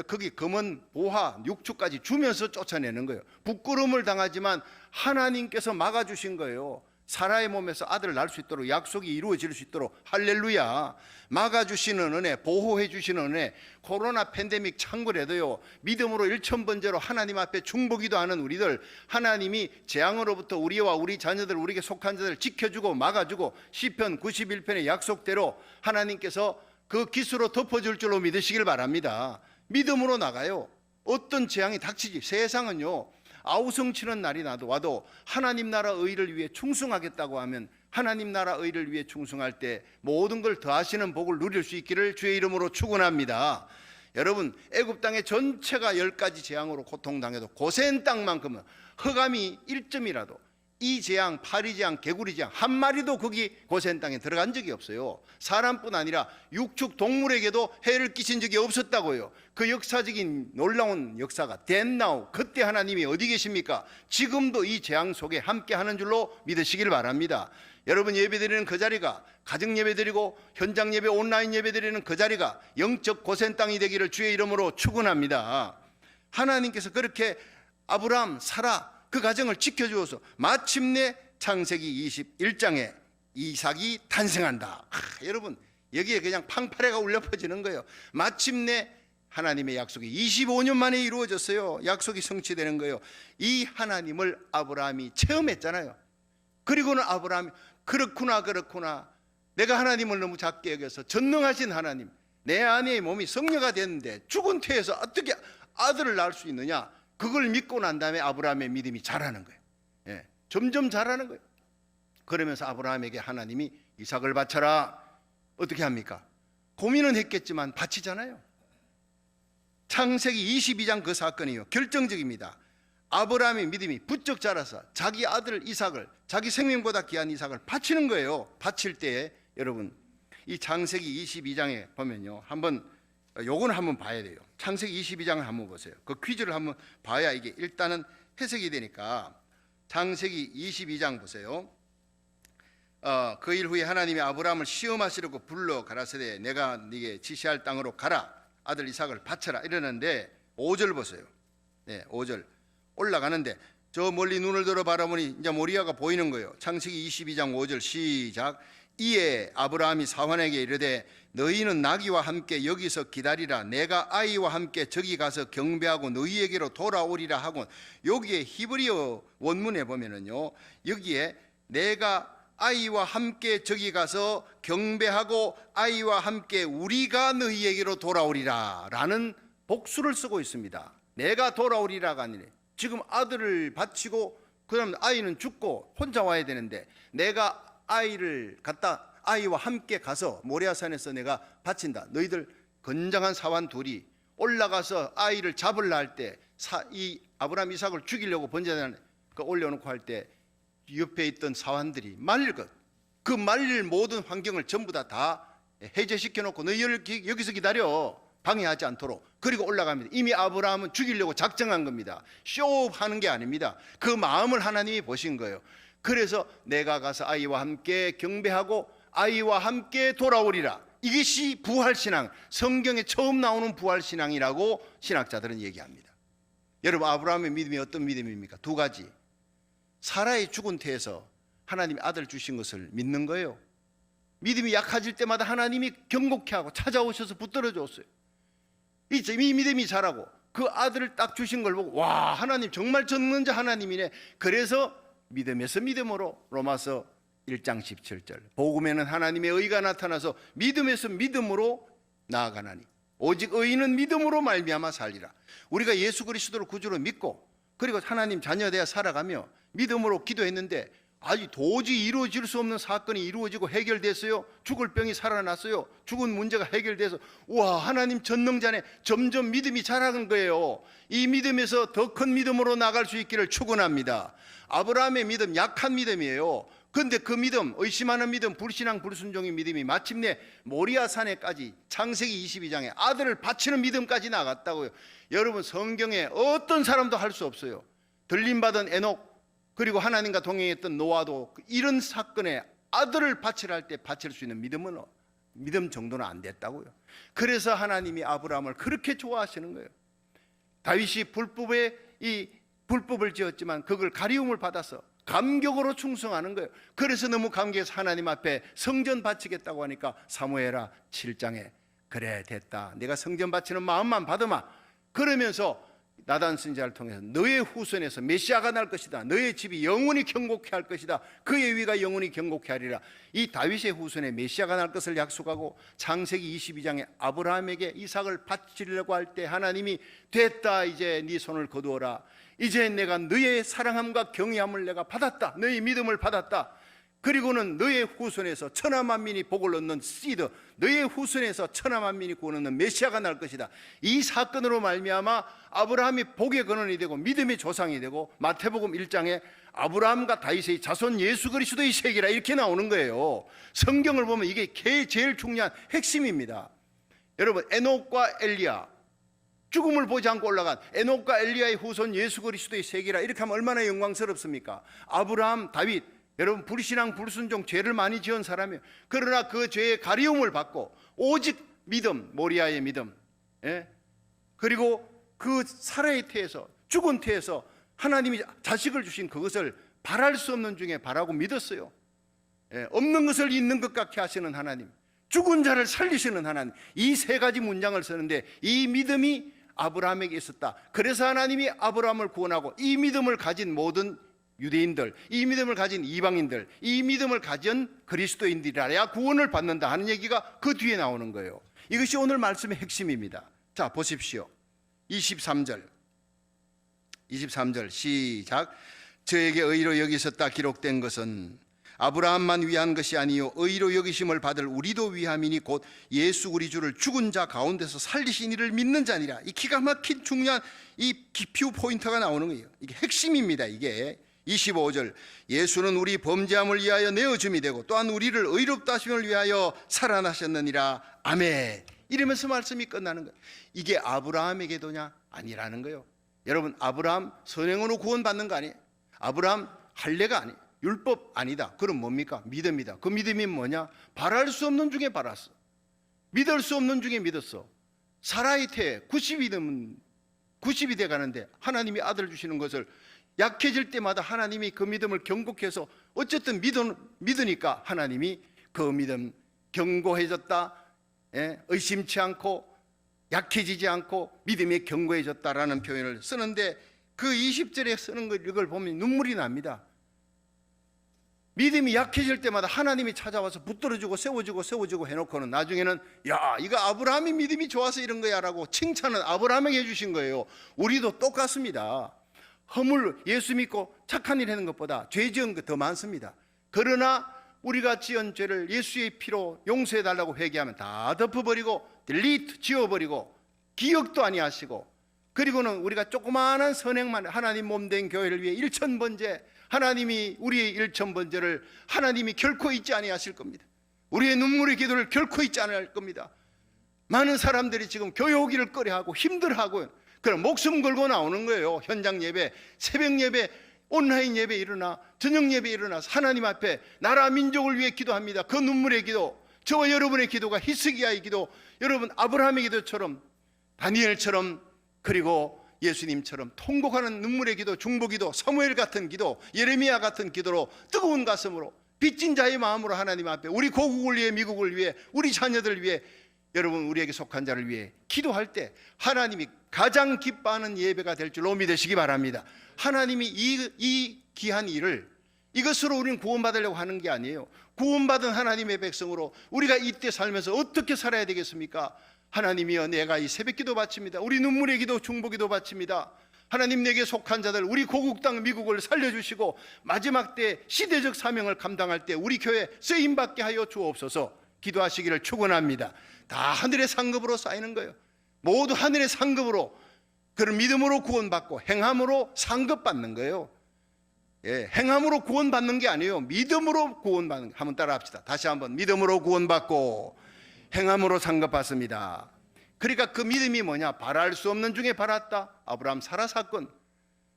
거기 검은 보화 6축까지 주면서 쫓아내는 거예요. 부끄러움을 당하지만 하나님께서 막아주신 거예요. 사라의 몸에서 아들을 낳을 수 있도록, 약속이 이루어질 수 있도록. 할렐루야. 막아주시는 은혜, 보호해 주시는 은혜. 코로나 팬데믹 창궐해도요, 믿음으로 1000번째로 하나님 앞에 중보기도하는 우리들, 하나님이 재앙으로부터 우리와 우리 자녀들, 우리에게 속한 자들을 지켜주고 막아주고, 시편 91편의 약속대로 하나님께서 그 기수로 덮어줄 줄로 믿으시길 바랍니다. 믿음으로 나가요. 어떤 재앙이 닥치지, 세상은요 아우성치는 날이 와도 하나님 나라 의를 위해 충성하겠다고 하면, 하나님 나라 의를 위해 충성할 때 모든 걸 더하시는 복을 누릴 수 있기를 주의 이름으로 축원합니다. 여러분, 애굽 땅의 전체가 10가지 재앙으로 고통당해도 고센 땅만큼은 흑암이 1점이라도, 이 재앙, 파리 재앙, 개구리 재앙 한 마리도 거기 고센 땅에 들어간 적이 없어요. 사람뿐 아니라 육축 동물에게도 해를 끼친 적이 없었다고요. 그 역사적인 놀라운 역사가 덴나우, 그때 하나님이 어디 계십니까? 지금도 이 재앙 속에 함께 하는 줄로 믿으시길 바랍니다. 여러분, 예배드리는 그 자리가, 가정 예배드리고 현장 예배, 온라인 예배드리는 그 자리가 영적 고센 땅이 되기를 주의 이름으로 축원합니다. 하나님께서 그렇게 아브라함, 사라 그 가정을 지켜주어서 마침내 창세기 21장에 이삭이 탄생한다. 여러분, 여기에 그냥 팡파레가 울려 퍼지는 거예요. 마침내 하나님의 약속이 25년 만에 이루어졌어요. 약속이 성취되는 거예요. 이 하나님을 아브라함이 체험했잖아요. 그리고는 아브라함이 그렇구나, 내가 하나님을 너무 작게 여겨서, 전능하신 하나님, 내 아내의 몸이 성녀가 됐는데 죽은 태에서 어떻게 아들을 낳을 수 있느냐, 그걸 믿고 난 다음에 아브라함의 믿음이 자라는 거예요. 점점 자라는 거예요. 그러면서 아브라함에게 하나님이 이삭을 바쳐라. 어떻게 합니까? 고민은 했겠지만 바치잖아요. 창세기 22장 그 사건이요, 결정적입니다. 아브라함의 믿음이 부쩍 자라서 자기 아들 이삭을, 자기 생명보다 귀한 이삭을 바치는 거예요. 바칠 때에 여러분, 이 창세기 22장에 보면요, 요거는 한번 봐야 돼요. 창세기 22장을 한번 보세요. 그 퀴즈를 한번 봐야 이게 일단은 해석이 되니까. 창세기 22장 보세요. 그 일 후에 하나님이 아브라함을 시험하시려고 불러 가라사대 내가 네게 지시할 땅으로 가라, 아들 이삭을 바쳐라 이러는데 5절 보세요. 5절 올라가는데 저 멀리 눈을 들어 바라보니 이제 모리아가 보이는 거예요. 창세기 22장 5절 시작. 이에 아브라함이 사환에게 이르되 너희는 나귀와 함께 여기서 기다리라, 내가 아이와 함께 저기 가서 경배하고 너희에게로 돌아오리라 하고, 여기에 히브리어 원문에 보면은요, 여기에 내가 아이와 함께 저기 가서 경배하고 아이와 함께 우리가 너희에게로 돌아오리라 라는 복수를 쓰고 있습니다. 내가 돌아오리라가 아니라, 지금 아들을 바치고 그다음 아이는 죽고 혼자 와야 되는데, 내가 아이를 갖다 아이와 함께 가서 모리아산에서 내가 바친다. 너희들 건장한 사환 둘이 올라가서 아이를 잡으려 할 때, 이 아브라함 이삭을 죽이려고 번제단에 올려놓고 할 때 옆에 있던 사환들이 말릴 것, 그 말릴 모든 환경을 전부 다 해제시켜 놓고 너희를 여기서 기다려, 방해하지 않도록. 그리고 올라갑니다. 이미 아브라함은 죽이려고 작정한 겁니다. 쇼하는 게 아닙니다. 그 마음을 하나님이 보신 거예요. 그래서 내가 가서 아이와 함께 경배하고 아이와 함께 돌아오리라. 이것이 부활신앙, 성경에 처음 나오는 부활신앙이라고 신학자들은 얘기합니다. 여러분, 아브라함의 믿음이 어떤 믿음입니까? 두 가지. 사라의 죽은 태에서 하나님이 아들 주신 것을 믿는 거예요. 믿음이 약해질 때마다 하나님이 경고케 하고 찾아오셔서 붙들어 줬어요. 이 믿음이 자라고 그 아들을 딱 주신 걸 보고, 와, 하나님 정말 전능자 하나님이네. 그래서 믿음에서 믿음으로. 로마서 1장 17절. 복음에는 하나님의 의가 나타나서 믿음에서 믿음으로 나아가나니 오직 의인은 믿음으로 말미암아 살리라. 우리가 예수 그리스도를 구주로 믿고 그리고 하나님 자녀되어 살아가며 믿음으로 기도했는데 아직 도저히 이루어질 수 없는 사건이 이루어지고 해결됐어요. 죽을 병이 살아났어요. 죽은 문제가 해결돼서 우와, 하나님 전능자네. 점점 믿음이 자라는 거예요. 이 믿음에서 더 큰 믿음으로 나갈 수 있기를 축원합니다. 아브라함의 믿음 약한 믿음이에요. 그런데 그 믿음, 의심하는 믿음, 불신앙 불순종의 믿음이 마침내 모리아 산에까지 창세기 22장에 아들을 바치는 믿음까지 나갔다고요. 여러분, 성경에 어떤 사람도 할 수 없어요. 들림받은 에녹, 그리고 하나님과 동행했던 노아도 이런 사건에 아들을 바치라 할 때 바칠 수 있는 믿음 정도는 안 됐다고요. 그래서 하나님이 아브라함을 그렇게 좋아하시는 거예요. 다윗이 불법을 지었지만 그걸 가리움을 받아서 감격으로 충성하는 거예요. 그래서 너무 감격해서 하나님 앞에 성전 바치겠다고 하니까 사무엘하 7장에 그래 됐다, 내가 성전 바치는 마음만 받으마. 그러면서 나단 선지자를 통해서 너의 후손에서 메시아가 날 것이다. 너의 집이 영원히 경고케 할 것이다. 그의 위가 영원히 경고케 하리라. 이 다윗의 후손에 메시아가 날 것을 약속하고 창세기 22장에 아브라함에게 이삭을 바치려고 할 때 하나님이 됐다, 이제 네 손을 거두어라. 이제 내가 너의 사랑함과 경외함을 내가 받았다. 너의 믿음을 받았다. 그리고는 너의 후손에서 천하만민이 복을 얻는 시드, 너의 후손에서 천하만민이 구원 얻는 메시아가 날 것이다. 이 사건으로 말미암아 아브라함이 복의 근원이 되고 믿음의 조상이 되고 마태복음 1장에 아브라함과 다윗의 자손 예수 그리스도의 세계라 이렇게 나오는 거예요. 성경을 보면 이게 제일 중요한 핵심입니다. 여러분, 에녹과 엘리야, 죽음을 보지 않고 올라간 에녹과 엘리야의 후손 예수 그리스도의 세계라 이렇게 하면 얼마나 영광스럽습니까? 아브라함, 다윗, 여러분 불신앙 불순종 죄를 많이 지은 사람이에요. 그러나 그 죄의 가리움을 받고 오직 믿음, 모리아의 믿음, 그리고 그 살아의 태에서, 죽은 태에서 하나님이 자식을 주신 그것을 바랄 수 없는 중에 바라고 믿었어요. 없는 것을 있는 것 같게 하시는 하나님, 죽은 자를 살리시는 하나님, 이 세 가지 문장을 쓰는데 이 믿음이 아브라함에게 있었다. 그래서 하나님이 아브라함을 구원하고 이 믿음을 가진 모든 유대인들, 이 믿음을 가진 이방인들, 이 믿음을 가진 그리스도인들이라야 구원을 받는다 하는 얘기가 그 뒤에 나오는 거예요. 이것이 오늘 말씀의 핵심입니다. 자, 보십시오. 23절 시작. 저에게 의로 여기셨다 기록된 것은 아브라함만 위한 것이 아니요 의로 여기심을 받을 우리도 위함이니 곧 예수 우리 주를 죽은 자 가운데서 살리신 이를 믿는 자니라. 이 기가 막힌 중요한 이 기표 포인트가 나오는 거예요. 이게 핵심입니다. 이게 25절 예수는 우리 범죄함을 위하여 내어줌이 되고 또한 우리를 의롭다 하심을 위하여 살아나셨느니라. 아멘. 이러면서 말씀이 끝나는 거예요. 이게 아브라함에게도냐? 아니라는 거예요. 여러분, 아브라함 선행으로 구원받는 거 아니에요. 아브라함 할례가 아니에요. 율법 아니다. 그럼 뭡니까? 믿음이다. 그 믿음이 뭐냐? 바랄 수 없는 중에 바랐어. 믿을 수 없는 중에 믿었어. 사라의 태 90이 돼 가는데 하나님이 아들 주시는 것을 약해질 때마다 하나님이 그 믿음을 경고해서 어쨌든 믿으니까 하나님이 그 믿음 견고해졌다, 의심치 않고 약해지지 않고 믿음이 견고해졌다라는 표현을 쓰는데 그 20절에 쓰는 이걸 보면 눈물이 납니다. 믿음이 약해질 때마다 하나님이 찾아와서 붙들어주고 세워주고 해놓고는 나중에는 야, 이거 아브라함이 믿음이 좋아서 이런 거야 라고 칭찬은 아브라함에게 해주신 거예요. 우리도 똑같습니다. 허물, 예수 믿고 착한 일 하는 것보다 죄 지은 것 더 많습니다. 그러나 우리가 지은 죄를 예수의 피로 용서해달라고 회개하면 다 덮어버리고 딜리트, 지워버리고 기억도 아니하시고, 그리고는 우리가 조그마한 선행만 하나님 몸된 교회를 위해 1000번째, 하나님이 우리의 1000번째를 하나님이 결코 잊지 아니하실 겁니다. 우리의 눈물의 기도를 결코 잊지 않을 겁니다. 많은 사람들이 지금 교회 오기를 꺼려하고 힘들어하고 그럼 목숨 걸고 나오는 거예요. 현장 예배, 새벽 예배, 온라인 예배 일어나, 저녁 예배 일어나서 하나님 앞에 나라 민족을 위해 기도합니다. 그 눈물의 기도, 저와 여러분의 기도가 히스기야의 기도, 여러분 아브라함의 기도처럼, 다니엘처럼, 그리고 예수님처럼 통곡하는 눈물의 기도, 중보기도, 사무엘 같은 기도, 예레미야 같은 기도로 뜨거운 가슴으로 빚진 자의 마음으로 하나님 앞에 우리 고국을 위해, 미국을 위해, 우리 자녀들을 위해, 여러분 우리에게 속한 자를 위해 기도할 때 하나님이 가장 기뻐하는 예배가 될 줄로 믿으시기 바랍니다. 하나님이 이 귀한 일을 이것으로 우리는 구원받으려고 하는 게 아니에요. 구원받은 하나님의 백성으로 우리가 이때 살면서 어떻게 살아야 되겠습니까? 하나님이여, 내가 이 새벽기도 바칩니다. 우리 눈물의 기도, 중보기도 바칩니다. 하나님, 내게 속한 자들, 우리 고국 땅 미국을 살려주시고 마지막 때 시대적 사명을 감당할 때 우리 교회 쓰임받게 하여 주옵소서 기도하시기를 축원합니다. 다 하늘의 상급으로 쌓이는 거예요. 모두 하늘의 상급으로, 그런 믿음으로 구원받고 행함으로 상급받는 거예요. 예, 행함으로 구원받는 게 아니에요. 믿음으로 구원받는 거. 한번 따라 합시다. 다시 한번. 믿음으로 구원받고 행함으로 상급받습니다. 그러니까 그 믿음이 뭐냐? 바랄 수 없는 중에 바랐다. 아브라함 사라 사건.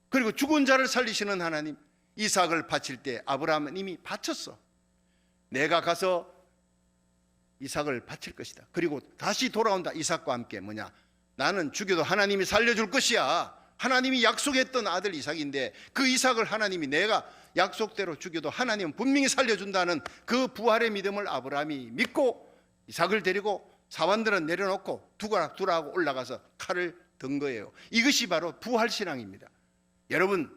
그리고 죽은 자를 살리시는 하나님. 이삭을 바칠 때 아브라함은 이미 바쳤어. 내가 가서 이삭을 바칠 것이다. 그리고 다시 돌아온다. 이삭과 함께 뭐냐? 나는 죽여도 하나님이 살려줄 것이야. 하나님이 약속했던 아들 이삭인데 그 이삭을 하나님이 내가 약속대로 죽여도 하나님은 분명히 살려준다는 그 부활의 믿음을 아브라함이 믿고 이삭을 데리고 사환들은 내려놓고 두라고 올라가서 칼을 든 거예요. 이것이 바로 부활신앙입니다. 여러분,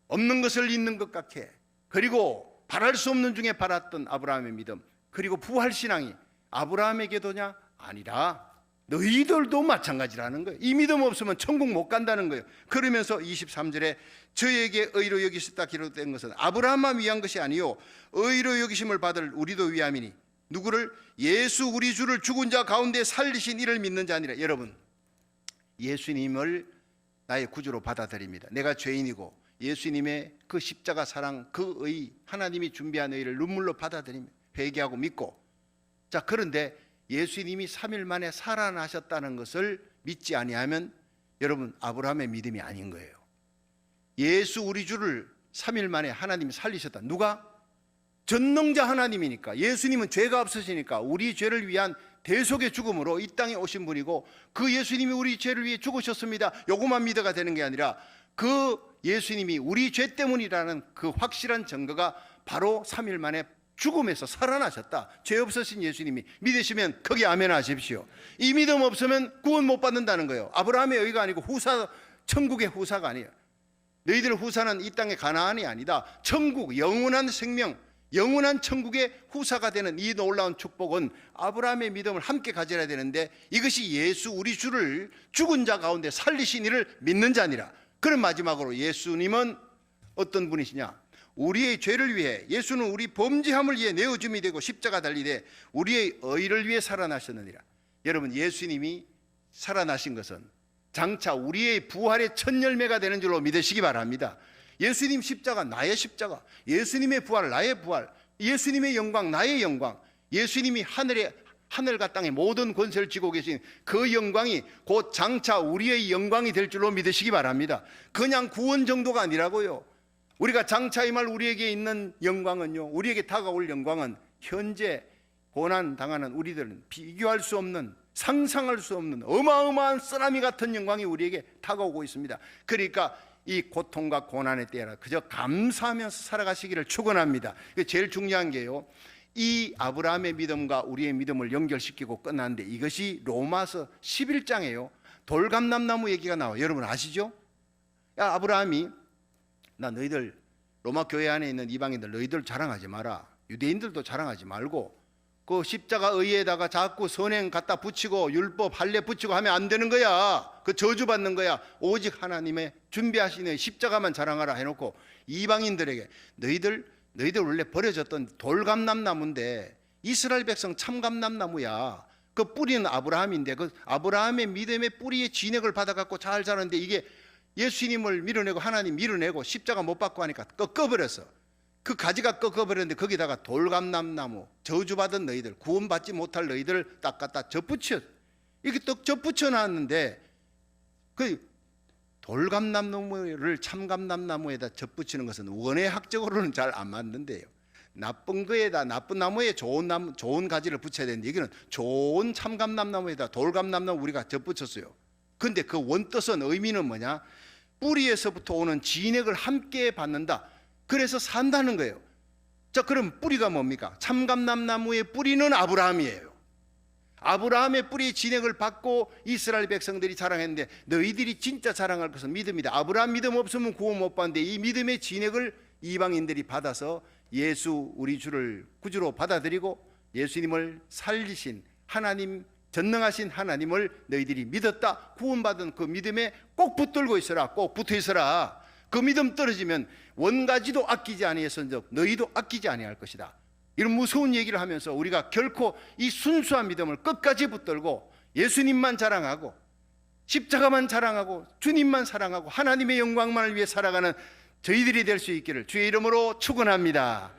없는 것을 있는 것 같게, 그리고 바랄 수 없는 중에 바랐던 아브라함의 믿음, 그리고 부활신앙이 아브라함에게도냐? 아니라 너희들도 마찬가지라는 거예요. 이 믿음 없으면 천국 못 간다는 거예요. 그러면서 23절에 저에게 의로 여기셨다 기록된 것은 아브라함만 위한 것이 아니요 의로 여기심을 받을 우리도 위함이니, 누구를? 예수 우리 주를 죽은 자 가운데 살리신 이를 믿는 자니라. 여러분, 예수님을 나의 구주로 받아들입니다. 내가 죄인이고 예수님의 그 십자가 사랑, 그 의, 하나님이 준비한 의를 눈물로 받아들이며 회개하고 믿고, 자, 그런데 예수님이 3일 만에 살아나셨다는 것을 믿지 아니하면 여러분, 아브라함의 믿음이 아닌 거예요. 예수 우리 주를 3일 만에 하나님이 살리셨다. 누가? 전능자 하나님이니까. 예수님은 죄가 없으시니까 우리 죄를 위한 대속의 죽음으로 이 땅에 오신 분이고, 그 예수님이 우리 죄를 위해 죽으셨습니다. 요것만 믿어가 되는 게 아니라 그 예수님이 우리 죄 때문이라는 그 확실한 증거가 바로 3일 만에 죽음에서 살아나셨다. 죄 없으신 예수님이 믿으시면 거기 아멘 하십시오. 이 믿음 없으면 구원 못 받는다는 거예요. 아브라함의 의가 아니고 후사, 천국의 후사가 아니에요. 너희들 후사는 이 땅의 가나안이 아니다. 천국, 영원한 생명, 영원한 천국의 후사가 되는 이 놀라운 축복은 아브라함의 믿음을 함께 가져야 되는데, 이것이 예수 우리 주를 죽은 자 가운데 살리신 이를 믿는 자니라. 그런 마지막으로 예수님은 어떤 분이시냐? 우리의 죄를 위해, 예수는 우리 범죄함을 위해 내어줌이 되고 십자가 달리되 우리의 의를 위해 살아나셨느니라. 여러분, 예수님이 살아나신 것은 장차 우리의 부활의 첫 열매가 되는 줄로 믿으시기 바랍니다. 예수님 십자가 나의 십자가, 예수님의 부활 나의 부활, 예수님의 영광 나의 영광, 예수님이 하늘과 땅의 모든 권세를 쥐고 계신 그 영광이 곧 장차 우리의 영광이 될 줄로 믿으시기 바랍니다. 그냥 구원 정도가 아니라고요. 우리가 장차 임할 우리에게 있는 영광은요, 우리에게 다가올 영광은 현재 고난 당하는 우리들은 비교할 수 없는, 상상할 수 없는 어마어마한 쓰나미 같은 영광이 우리에게 다가오고 있습니다. 그러니까 이 고통과 고난의 때라 그저 감사하면서 살아가시기를 축원합니다. 제일 중요한 게요, 이 아브라함의 믿음과 우리의 믿음을 연결시키고 끝났는데, 이것이 로마서 11장이에요. 돌감람나무 얘기가 나와요. 여러분 아시죠? 야, 아브라함이, 나 너희들 로마 교회 안에 있는 이방인들 너희들 자랑하지 마라. 유대인들도 자랑하지 말고 그 십자가 의에다가 자꾸 선행 갖다 붙이고 율법 할례 붙이고 하면 안 되는 거야. 그 저주받는 거야. 오직 하나님의 준비하신 십자가만 자랑하라 해놓고 이방인들에게 너희들 원래 버려졌던 돌감람나무인데 이스라엘 백성 참감람나무야. 그 뿌리는 아브라함인데 그 아브라함의 믿음의 뿌리의 진액을 받아갖고 잘 자라는데, 이게 예수님을 밀어내고 하나님 밀어내고 십자가 못 받고 하니까 꺾어버렸어. 그 가지가 꺾어버렸는데 거기다가 돌감람나무, 저주받은 너희들, 구원받지 못할 너희들을 딱 갖다 접붙여, 이렇게 또 접붙여 놨는데, 그 돌감람나무를 참감람나무에다 접붙이는 것은 원예학적으로는 잘 안 맞는데요. 나쁜 거에다, 나쁜 나무에 좋은 가지를 붙여야 되는데, 여기는 좋은 참감람나무에다 돌감람나무 우리가 접붙였어요. 근데 그 원뜻은, 의미는 뭐냐? 뿌리에서부터 오는 진액을 함께 받는다. 그래서 산다는 거예요. 자, 그럼 뿌리가 뭡니까? 참감람나무의 뿌리는 아브라함이에요. 아브라함의 뿌리 진액을 받고 이스라엘 백성들이 자랑했는데, 너희들이 진짜 자랑할 것은 믿음이다. 아브라함 믿음 없으면 구원 못 받는데 이 믿음의 진액을 이방인들이 받아서 예수 우리 주를 구주로 받아들이고 예수님을 살리신 하나님, 전능하신 하나님을 너희들이 믿었다. 구원받은 그 믿음에 꼭 붙들고 있어라. 꼭 붙어 있어라. 그 믿음 떨어지면 원가지도 아끼지 아니했은즉 너희도 아끼지 아니할 것이다. 이런 무서운 얘기를 하면서 우리가 결코 이 순수한 믿음을 끝까지 붙들고 예수님만 자랑하고 십자가만 자랑하고 주님만 사랑하고 하나님의 영광만을 위해 살아가는 저희들이 될 수 있기를 주의 이름으로 축원합니다.